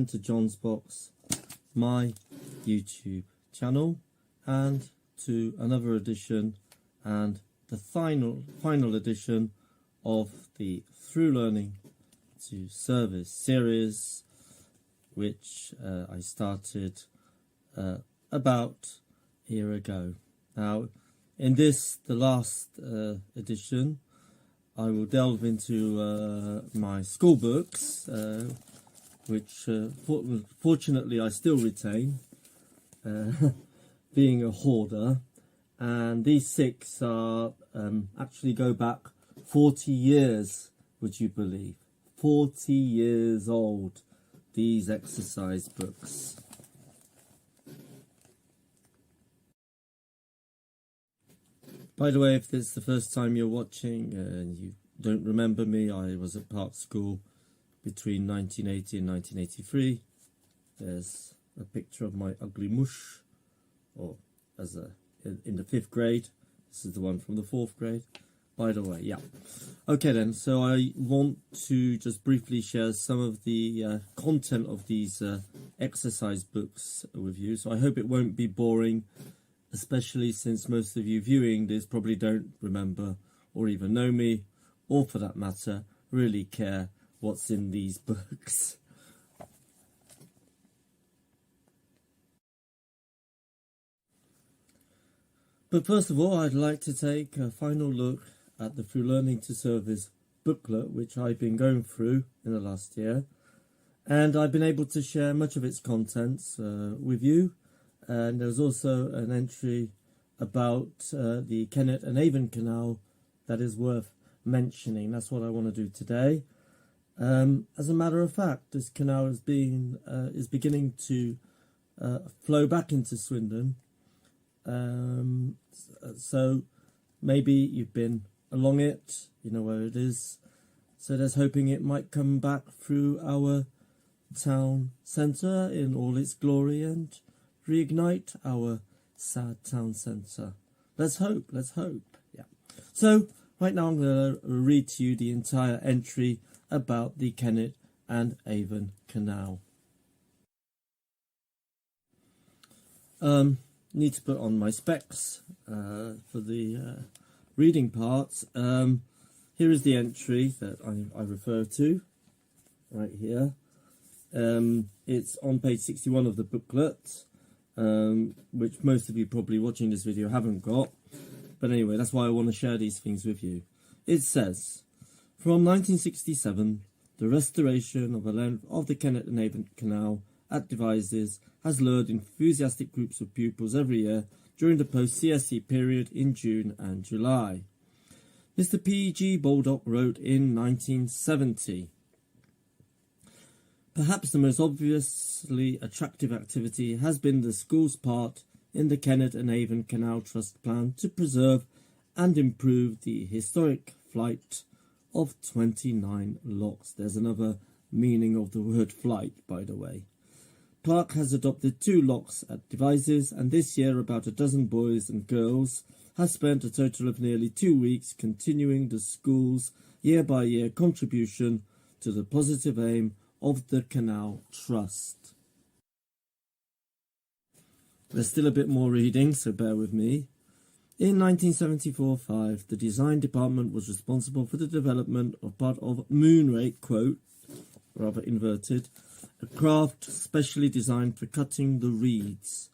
again to johnsbox, my YouTube channel, and to another edition and the final edition of the Through Learning to Service series, which I started about a year ago. Now, in this, the last edition, I will delve into my school books, which fortunately I still retain, being a hoarder. And these 6 are actually go back 40 years, would you believe? 40 years old, these exercise books. By the way, if this is the first time you're watching and you don't remember me, I was at Park School between 1980 and 1983. There's a picture of my ugly mush, or in the 5th grade. This is the one from the 4th grade. By the way, yeah. Okay then, so I want to just briefly share some of the content of these exercise books with you. So I hope it won't be boring, especially since most of you viewing this probably don't remember or even know me, or for that matter, really care what's in these books. But first of all, I'd like to take a final look at the Through Learning to Service booklet, which I've been going through in the last year. And I've been able to share much of its contents with you. And there's also an entry about the Kennet and Avon Canal that is worth mentioning. That's what I want to do today. As a matter of fact, this canal is beginning to flow back into Swindon. So maybe you've been along it, you know where it is. So there's hoping it might come back through our town centre in all its glory and reignite our sad town centre. Let's hope, yeah. So right now I'm going to read to you the entire entry about the Kennet and Avon Canal. Need to put on my specs for the reading parts. Here is the entry that I refer to right here. It's on page 61 of the booklet, which most of you probably watching this video haven't got. But anyway, that's why I want to share these things with you. It says, from 1967, the restoration of the length of the Kennet and Avon Canal at Devizes has lured enthusiastic groups of pupils every year during the post-CSE period in June and July. Mr. P.G. Baldock wrote in 1970, perhaps the most obviously attractive activity has been the school's part in the Kennet and Avon Canal Trust plan to preserve and improve the historic flight of 29 locks. There's another meaning of the word flight, by the way. Clark has adopted 2 locks at Devizes, and this year about a dozen boys and girls has spent a total of nearly 2 weeks continuing the school's year-by-year contribution to the positive aim of the Canal Trust. There's still a bit more reading, so bear with me. In 1974-5, the design department was responsible for the development of part of Rake, quote, rather inverted, a craft specially designed for cutting the reeds.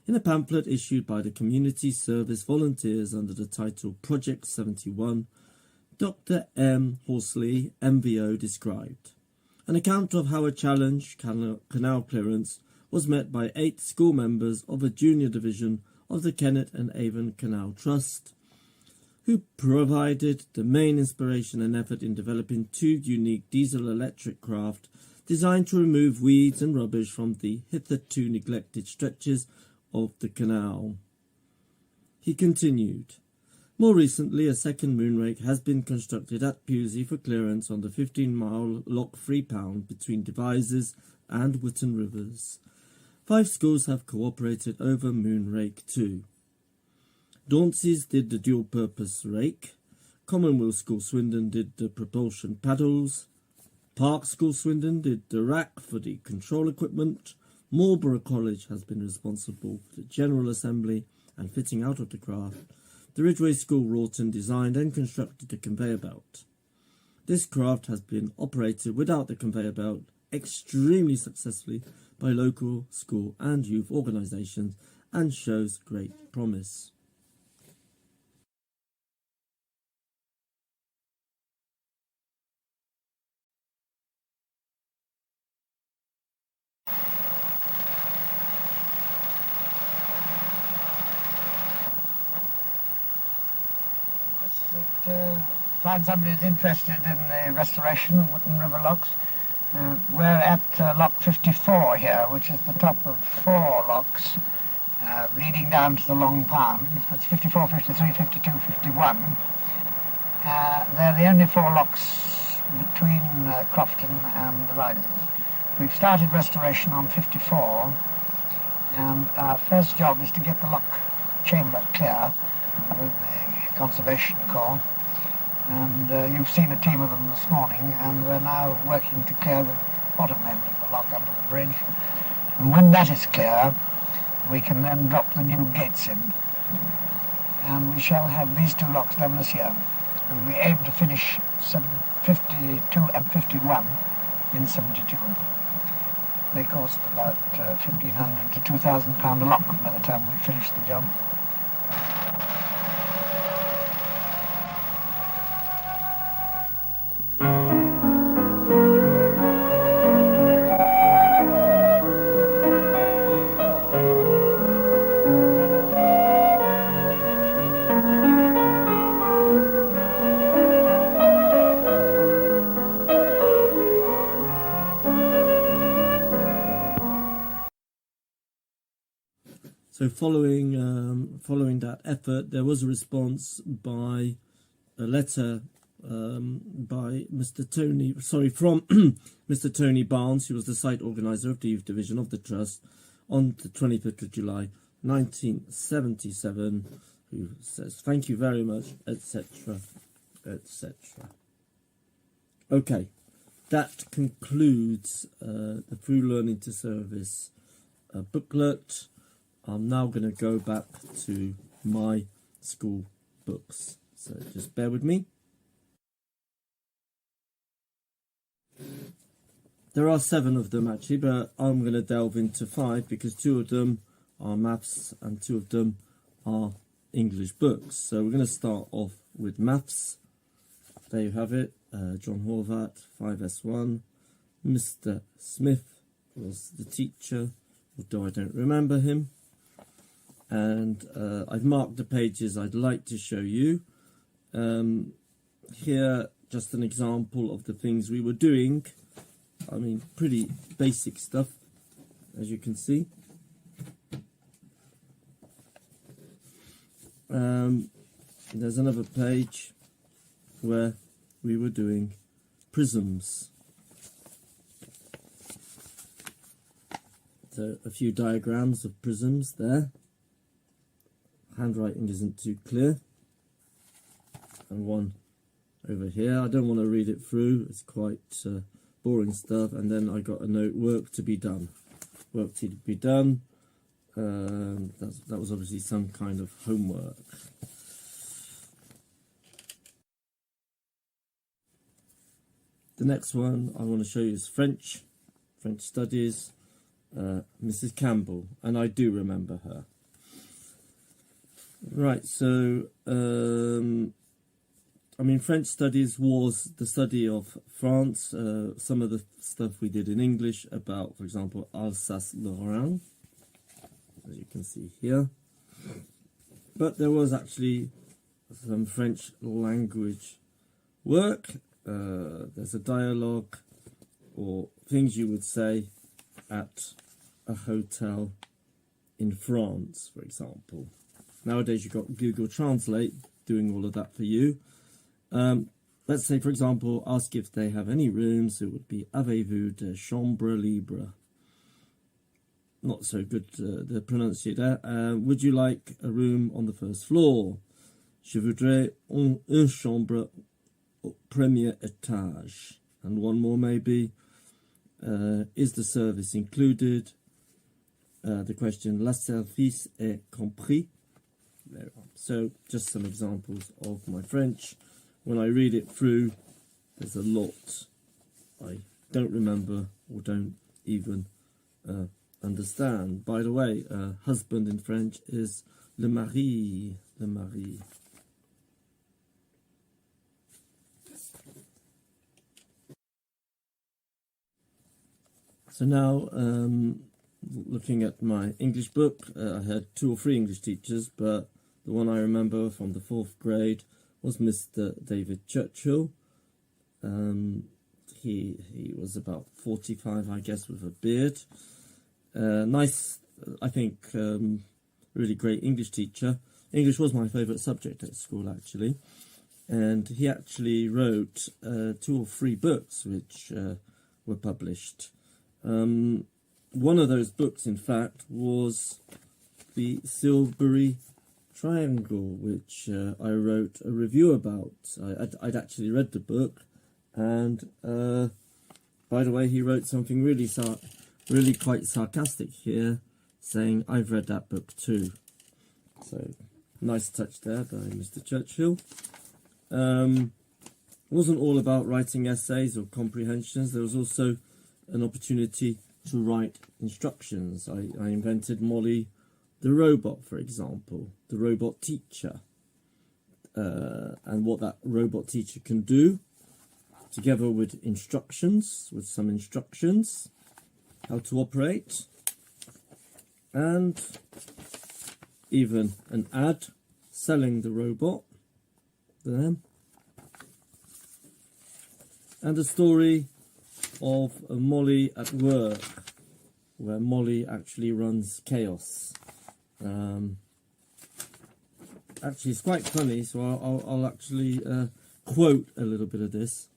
In a pamphlet issued by the Community Service Volunteers under the title Project 71, Dr. M. Horsley, MVO, described an account of how a challenge canal clearance was met by 8 school members of a junior division of the Kennet and Avon Canal Trust, who provided the main inspiration and effort in developing 2 unique diesel-electric craft designed to remove weeds and rubbish from the hitherto neglected stretches of the canal. He continued, more recently a second moonrake has been constructed at Pewsey for clearance on the 15-mile lock 3 pound between Devizes and Wotton Rivers. 5 schools have cooperated over moonrake 2. Daunceys did the dual-purpose rake, Commonwealth School Swindon did the propulsion paddles, Park School Swindon did the rack for the control equipment. Marlborough College has been responsible for the general assembly and fitting out of the craft. The Ridgeway School Wroughton designed and constructed the conveyor belt. This craft has been operated without the conveyor belt extremely successfully by local school and youth organisations and shows great promise. Find somebody who's interested in the restoration of Wotton River locks. We're at lock 54 here, which is the top of 4 locks leading down to the Long Pond. That's 54, 53, 52, 51. They're the only 4 locks between Crofton and the Riders. We've started restoration on 54, and our first job is to get the lock chamber clear with the Conservation Corps. And you've seen a team of them this morning, and we're now working to clear the bottom end of the lock under the bridge. And when that is clear, we can then drop the new gates in. And we shall have these 2 locks done this year. And we aim to finish 52 and 51 in 72. They cost about £1,500 to £2,000 a lock by the time we finish the job. So following that effort, there was a response by a letter by from Mr. Tony Barnes, who was the site organizer of the youth division of the trust, on the 25th of July 1977, who says thank you very much, etc., etc. Okay, that concludes the Through Learning to Service booklet. I'm now going to go back to my school books, so just bear with me. There are 7 of them actually, but I'm going to delve into 5 because 2 of them are maths and 2 of them are English books. So we're going to start off with maths. There you have it, John Horvat, 5S1. Mr. Smith was the teacher, although I don't remember him. And I've marked the pages I'd like to show you. Here, just an example of the things we were doing. I mean, pretty basic stuff, as you can see. There's another page where we were doing prisms. So a few diagrams of prisms there. Handwriting isn't too clear. And one over here. I don't want to read it through. It's quite boring stuff. And then I got a note, work to be done. Work to be done. That was obviously some kind of homework. The next one I want to show you is French studies, Mrs. Campbell, and I do remember her. Right, so, I mean, French studies was the study of France. Some of the stuff we did in English about, for example, Alsace-Lorraine, as you can see here. But there was actually some French language work. There's a dialogue or things you would say at a hotel in France, for example. Nowadays you've got Google Translate doing all of that for you. Let's say, for example, ask if they have any rooms. It would be avez-vous de chambre libre? Not so good the pronunciation there. Would you like a room on the first floor? Je voudrais une chambre au premier étage. and one more maybe. Is the service included? The question, la service est compris? There. So just some examples of my French. When I read it through, there's a lot I don't remember or don't even understand. By the way, husband in French is le mari, le mari. So now, looking at my English book, I had 2 or 3 English teachers, but the one I remember from the 4th grade was Mr. David Churchill. He was about 45, I guess, with a beard. Nice, I think, really great English teacher. English was my favourite subject at school, actually. And he actually wrote 2 or 3 books which were published. One of those books, in fact, was the Silbury Triangle, which I wrote a review about. I'd actually read the book, and by the way, he wrote something really quite sarcastic here, saying, "I've read that book too." So, nice touch there by Mr. Churchill. It wasn't all about writing essays or comprehensions. There was also an opportunity to write instructions. I invented Molly the robot, for example, the robot teacher, and what that robot teacher can do, together with some instructions, how to operate, and even an ad selling the robot to them, and a story of Molly at work, where Molly actually runs chaos. Actually, it's quite funny, so I'll actually quote a little bit of this.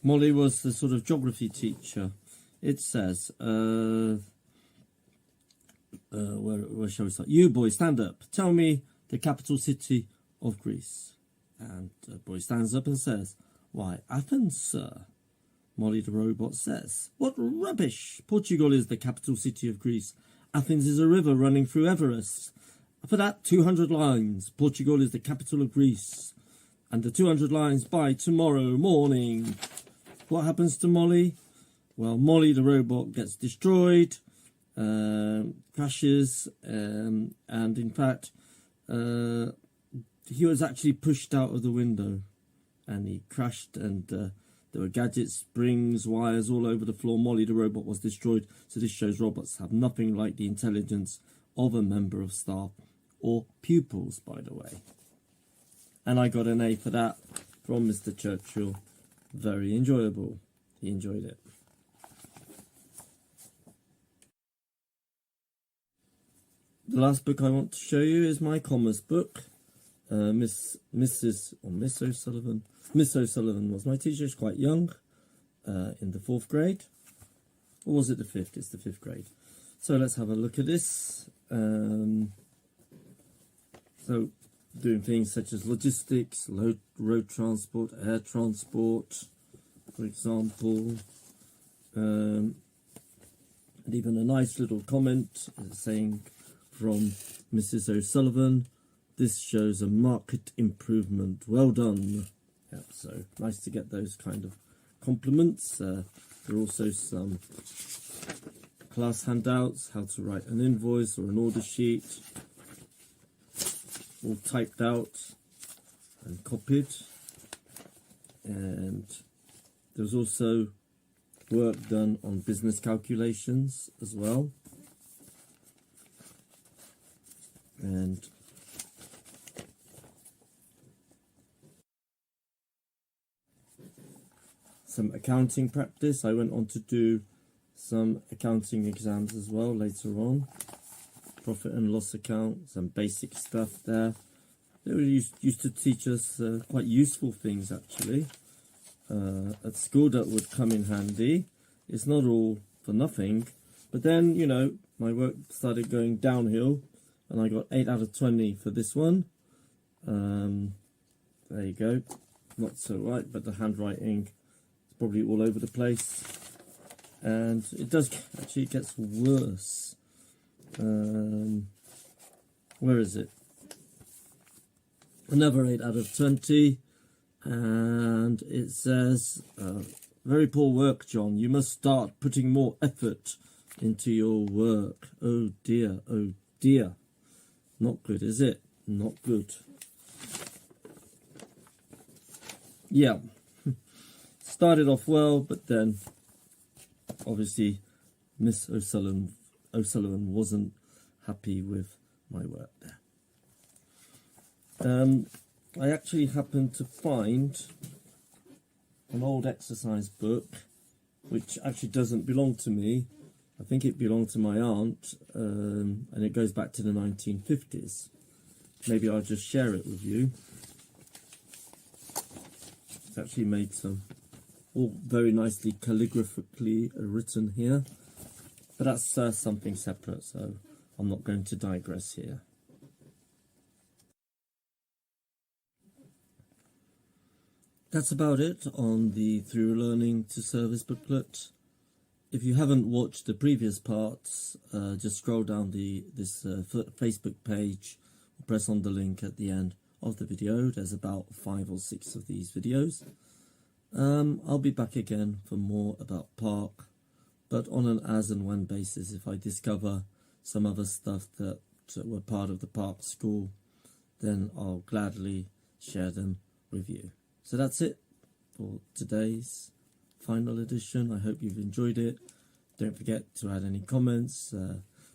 Molly was the sort of geography teacher. It says, where shall we start? You boys, stand up. Tell me the capital city of Greece. And the boy stands up and says, "Why, Athens, sir." Molly the robot says, "What rubbish! Portugal is the capital city of Greece. Athens is a river running through Everest. For that, 200 lines. Portugal is the capital of Greece. And the 200 lines by tomorrow morning." What happens to Molly? Well, Molly the robot gets destroyed, crashes, and in fact, he was actually pushed out of the window, and he crashed, and there were gadgets, springs, wires all over the floor. Molly the robot was destroyed. So this shows robots have nothing like the intelligence of a member of staff or pupils, by the way. And I got an A for that from Mr. Churchill. Very enjoyable. He enjoyed it. The last book I want to show you is my commerce book. Miss O'Sullivan. Miss O'Sullivan was my teacher. She's quite young, in the 4th grade. Or was it the 5th? It's the 5th grade. So let's have a look at this. So doing things such as logistics, road transport, air transport, for example. And even a nice little comment saying from Mrs. O'Sullivan, "This shows a marked improvement. Well done." Yeah, so nice to get those kind of compliments. There are also some class handouts, how to write an invoice or an order sheet, all typed out and copied. And there's also work done on business calculations as well. And some accounting practice. I went on to do some accounting exams as well later on. Profit and loss account, some basic stuff there. They were used to teach us quite useful things, actually, at school that would come in handy. It's not all for nothing. But then, you know, my work started going downhill, and I got 8 out of 20 for this one. There you go. Not so right, but the handwriting is probably all over the place. And it does, actually it gets worse. Where is it? Another 8 out of 20. And it says, very poor work, John. You must start putting more effort into your work. Oh dear, oh dear. Not good, is it? Not good. Yeah. Started off well, but then obviously Miss O'Sullivan wasn't happy with my work there. I actually happened to find an old exercise book, which actually doesn't belong to me. I think it belonged to my aunt, and it goes back to the 1950s. Maybe I'll just share it with you. It's actually made some, all very nicely calligraphically written here. But that's something separate, so I'm not going to digress here. That's about it on the Through Learning to Service booklet. If you haven't watched the previous parts, just scroll down this Facebook page, press on the link at the end of the video. There's about 5 or 6 of these videos. I'll be back again for more about Park, but on an as and when basis. If I discover some other stuff that were part of the Park school, then I'll gladly share them with you. So that's it for today's final edition. I hope you've enjoyed it. Don't forget to add any comments.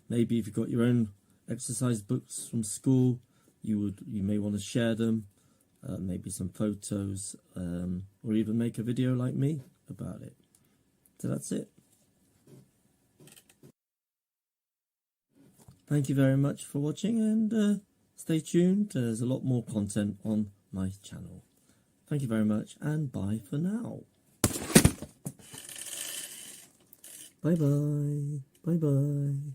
Maybe if you've got your own exercise books from school, you may want to share them. Maybe some photos, or even make a video like me about it. So that's it. Thank you very much for watching, and stay tuned. There's a lot more content on my channel. Thank you very much, and bye for now. Bye bye. Bye bye.